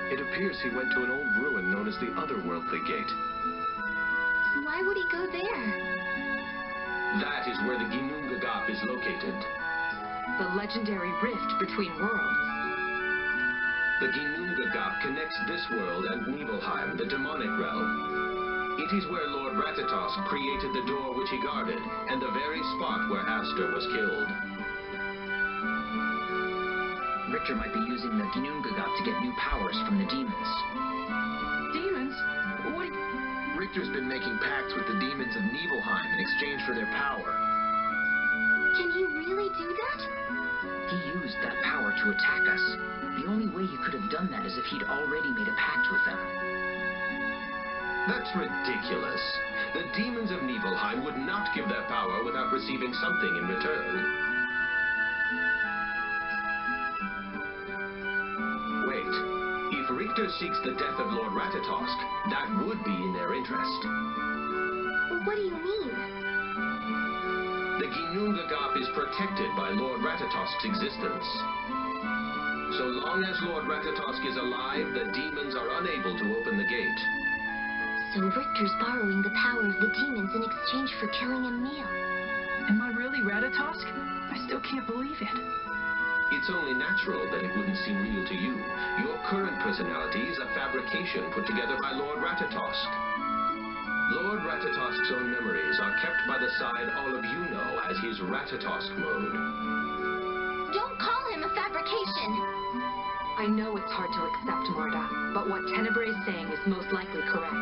It appears he went to an old ruin known as the Otherworldly Gate. Why would he go there? That is where the Ginnung Gap is located. The legendary rift between worlds. The Ginnung Gap connects this world and Nibelheim, the demonic realm. It is where Lord Ratatosk created the door which he guarded, and the very spot where Aster was killed. Richter might be using the Ginnung Gap to get new powers from the demons. Demons? What? Richter's been making pacts with the demons of Nibelheim in exchange for their power. Can he really do that? He used that power to attack us. The only way he could have done that is if he'd already made a pact with them. That's ridiculous. The demons of Nibelheim would not give their power without receiving something in return. Richter seeks the death of Lord Ratatosk. That would be in their interest. What do you mean? The Ginnung Gap is protected by Lord Ratatosk's existence. So long as Lord Ratatosk is alive, the demons are unable to open the gate. So Richter's borrowing the power of the demons in exchange for killing Emil. Am I really Ratatosk? I still can't believe it. It's only natural that it wouldn't seem real to you. Your current personality is a fabrication put together by Lord Ratatosk. Lord Ratatosk's own memories are kept by the side all of you know as his Ratatosk mode. Don't call him a fabrication! I know it's hard to accept, Marta, but what Tenebrae is saying is most likely correct.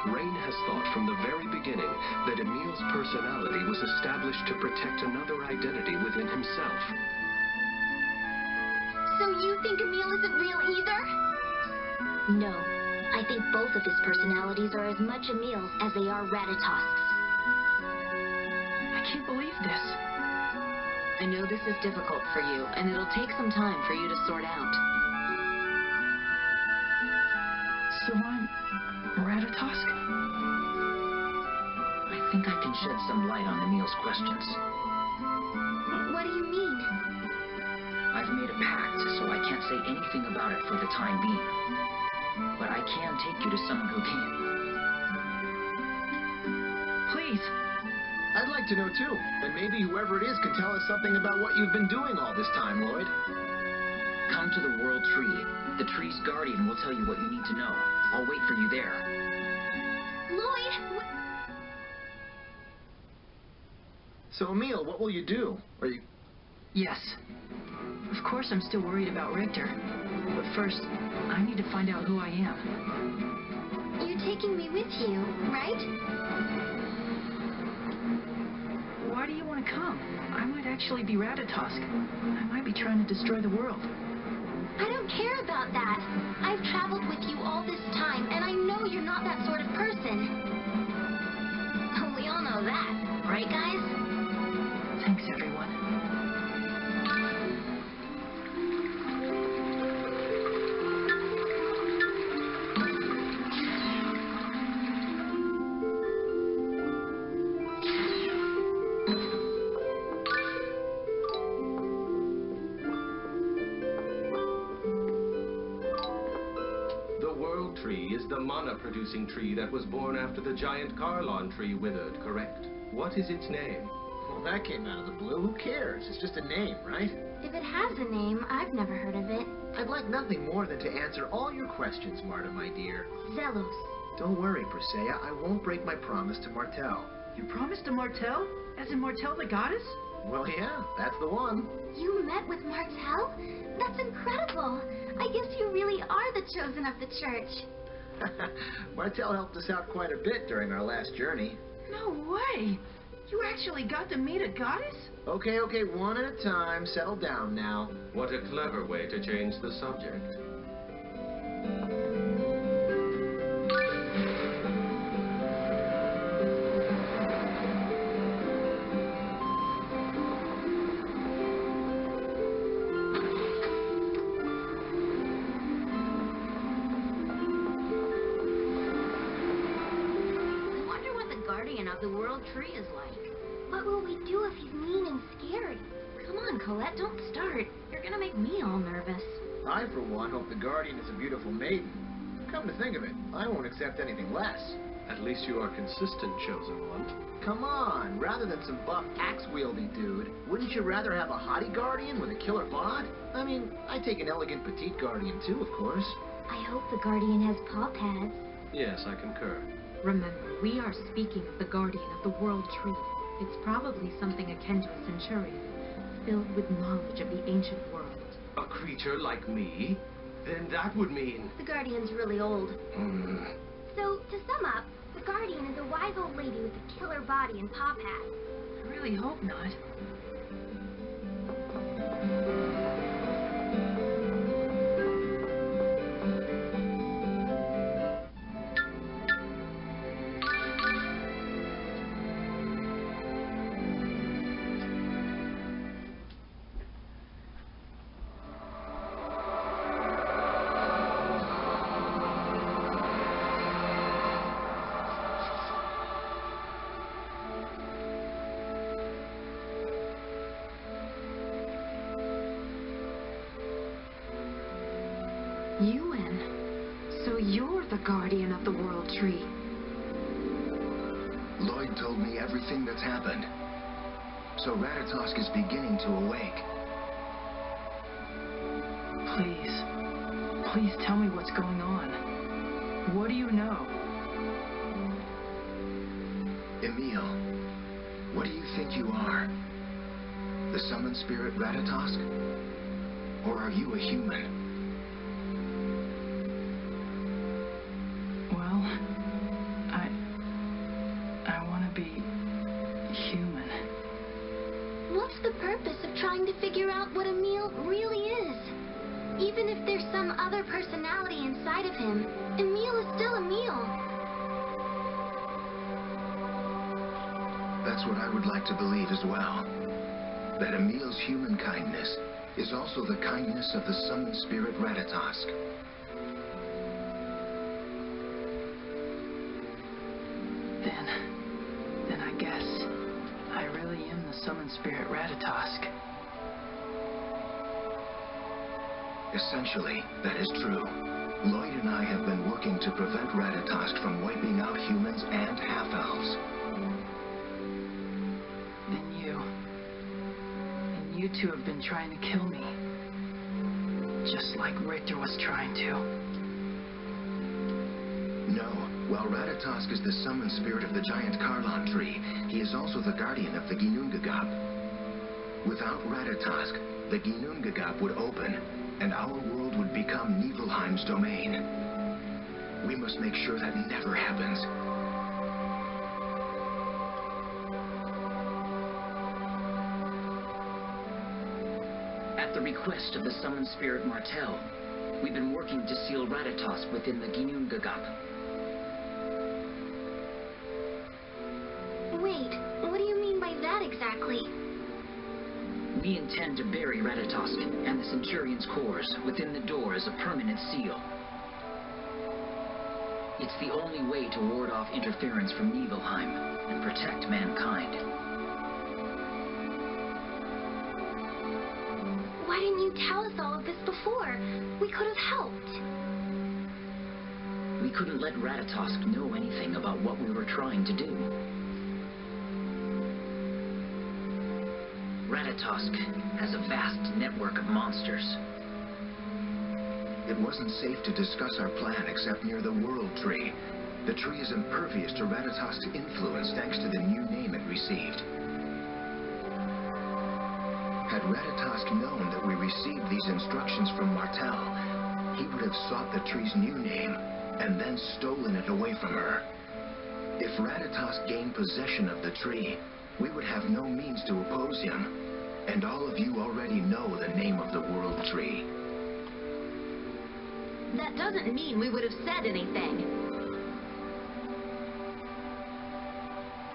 Rain has thought from the very beginning that Emil's personality was established to protect another identity within himself. So you think Emil isn't real either? No. I think both of his personalities are as much Emil's as they are Ratatosk's. I can't believe this. I know this is difficult for you, and it'll take some time for you to sort out. So I'm Ratatosk? I think I can shed some light on Emil's questions. What do you mean? I've made a pact, so I can't say anything about it for the time being. But I can take you to someone who can. Please. I'd like to know too. And maybe whoever it is can tell us something about what you've been doing all this time, Lloyd. Come to the World Tree. The tree's guardian will tell you what you need to know. I'll wait for you there. Lloyd! So, Emil, what will you do? Are you... Yes. Of course I'm still worried about Richter. But first, I need to find out who I am. You're taking me with you, right? Why do you want to come? I might actually be Ratatosk. I might be trying to destroy the world. I don't care about that. I've traveled with you all this time, and I know you're not that sort of person. We all know that, right, guys? Thanks, everyone. The World Tree is the mana-producing tree that was born after the giant Carlon tree withered, correct? What is its name? Well, that came out of the blue. Who cares? It's just a name, right? If it has a name, I've never heard of it. I'd like nothing more than to answer all your questions, Marta, my dear. Zelos. Don't worry, Persea. I won't break my promise to Martel. You promised to Martel? As in Martel the goddess? Well, yeah, that's the one. You met with Martel? That's incredible. I guess you really are the chosen of the church. Martel helped us out quite a bit during our last journey. No way! You actually got to meet a goddess? Okay, one at a time. Settle down now. What a clever way to change the subject. I wonder what the guardian of the world tree is like. What will we do if he's mean and scary? Come on, Colette, don't start. You're gonna make me all nervous. I, for one, hope the Guardian is a beautiful maiden. Come to think of it, I won't accept anything less. At least you are consistent, chosen one. Come on, rather than some buff axe-wielding dude, wouldn't you rather have a haughty Guardian with a killer bod? I mean, I'd take an elegant petite Guardian too, of course. I hope the Guardian has paw pads. Yes, I concur. Remember, we are speaking of the guardian of the world tree. It's probably something akin to a centurion, filled with knowledge of the ancient world. A creature like me? Then that would mean... The Guardian's really old. Hmm. So, to sum up, the Guardian is a wise old lady with a killer body and paw pads. I really hope not. Ewan, so you're the guardian of the world tree. Lloyd told me everything that's happened. So Ratatosk is beginning to awake. Please tell me what's going on. What do you know? Emil, what do you think you are? The summoned spirit Ratatosk? Or are you a human? Well, I want to be human. What's the purpose of trying to figure out what Emil really is? Even if there's some other personality inside of him, Emil is still Emil. That's what I would like to believe as well. That Emil's human kindness is also the kindness of the summoned spirit Ratatosk. Then I guess I really am the summoned spirit Ratatosk. Essentially, that is true. Lloyd and I have been working to prevent Ratatosk from wiping out humans and half-elves. And you two have been trying to kill me. Just like Richter was trying to. No, while Ratatosk is the summoned spirit of the giant Karlon tree, he is also the guardian of the Ginnungagap. Without Ratatosk, the Ginnungagap would open, and our world would become Nibelheim's domain. We must make sure that never happens. At the request of the summoned spirit Martel, we've been working to seal Ratatosk within the Ginnungagap. Wait, what do you mean by that exactly? We intend to bury Ratatosk and the Centurion's cores within the door as a permanent seal. It's the only way to ward off interference from Nibelheim and protect mankind. Why didn't you tell us all of this before? We could have helped. We couldn't let Ratatosk know anything about what we were trying to do. Ratatosk has a vast network of monsters. It wasn't safe to discuss our plan except near the World Tree. The tree is impervious to Ratatosk's influence thanks to the new name it received. Had Ratatosk known that we received these instructions from Martel, he would have sought the tree's new name and then stolen it away from her. If Ratatosk gained possession of the tree, we would have no means to oppose him. And all of you already know the name of the World Tree. That doesn't mean we would have said anything.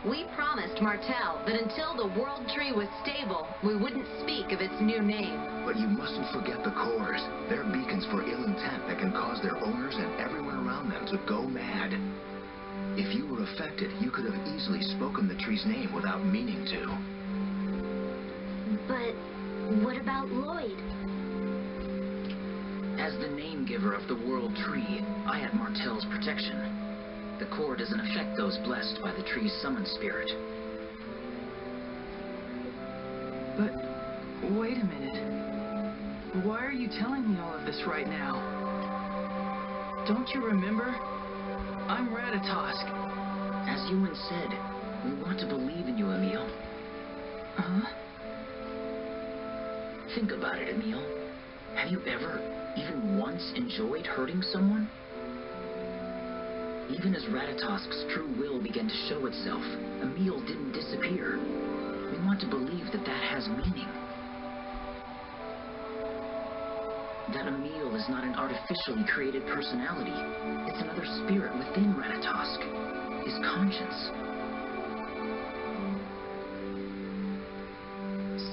We promised Martel that until the World Tree was stable, we wouldn't speak of its new name. But you mustn't forget the cores. They're beacons for ill intent that can cause their owners and everyone around them to go mad. If you were affected, you could have easily spoken the tree's name without meaning to. But what about Lloyd? As the name giver of the World Tree, I have Martel's protection. The core doesn't affect those blessed by the tree's summoned spirit. But wait a minute. Why are you telling me all of this right now? Don't you remember? I'm Ratatosk. As Ewan said, we want to believe in you, Emil. Huh? Think about it, Emil. Have you ever, even once, enjoyed hurting someone? Even as Ratatosk's true will began to show itself, Emil didn't disappear. We want to believe that that has meaning. That Emil is not an artificially created personality. It's another spirit within Ratatosk. His conscience.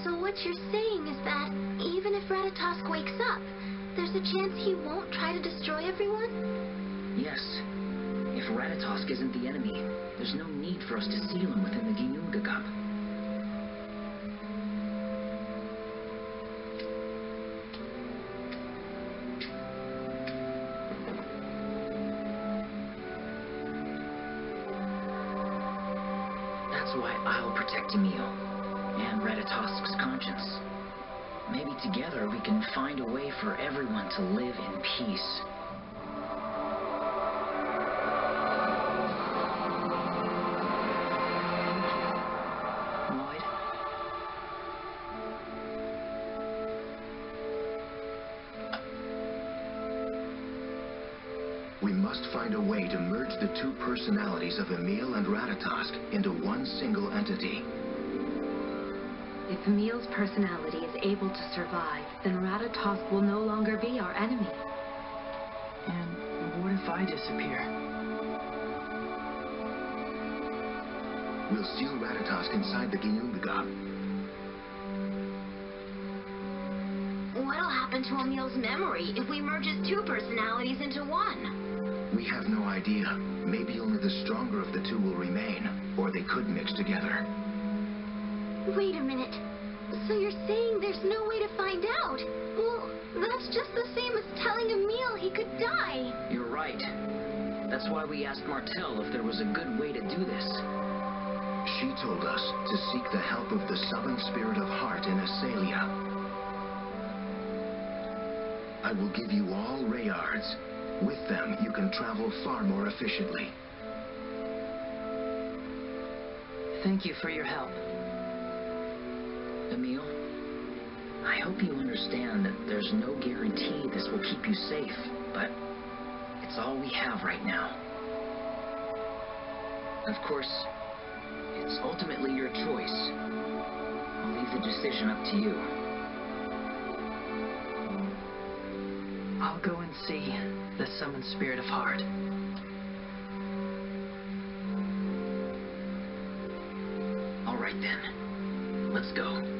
So what you're saying is that even if Ratatosk wakes up, there's a chance he won't try to destroy everyone? Yes. If Ratatosk isn't the enemy, there's no need for us to seal him within the Ginnungagap. That's why I'll protect Emil and Ratatosk's conscience. Maybe together we can find a way for everyone to live in peace. Lloyd? We must find a way to merge the two personalities of Emil and Ratatosk into one single entity. If Emil's personality is able to survive, then Ratatosk will no longer be our enemy. And what if I disappear? We'll seal Ratatosk inside the Ginnungagap. What'll happen to Emil's memory if we merge his two personalities into one? We have no idea. Maybe only the stronger of the two will remain, or they could mix together. Wait a minute. So you're saying there's no way to find out? Well, that's just the same as telling Emil he could die. You're right. That's why we asked Martel if there was a good way to do this. She told us to seek the help of the summoned spirit of heart in Asalia. I will give you all Rayards. With them, you can travel far more efficiently. Thank you for your help. Emil, I hope you understand that there's no guarantee this will keep you safe, but it's all we have right now. Of course, it's ultimately your choice. I'll leave the decision up to you. I'll go and see the summoned spirit of heart. All right then, let's go.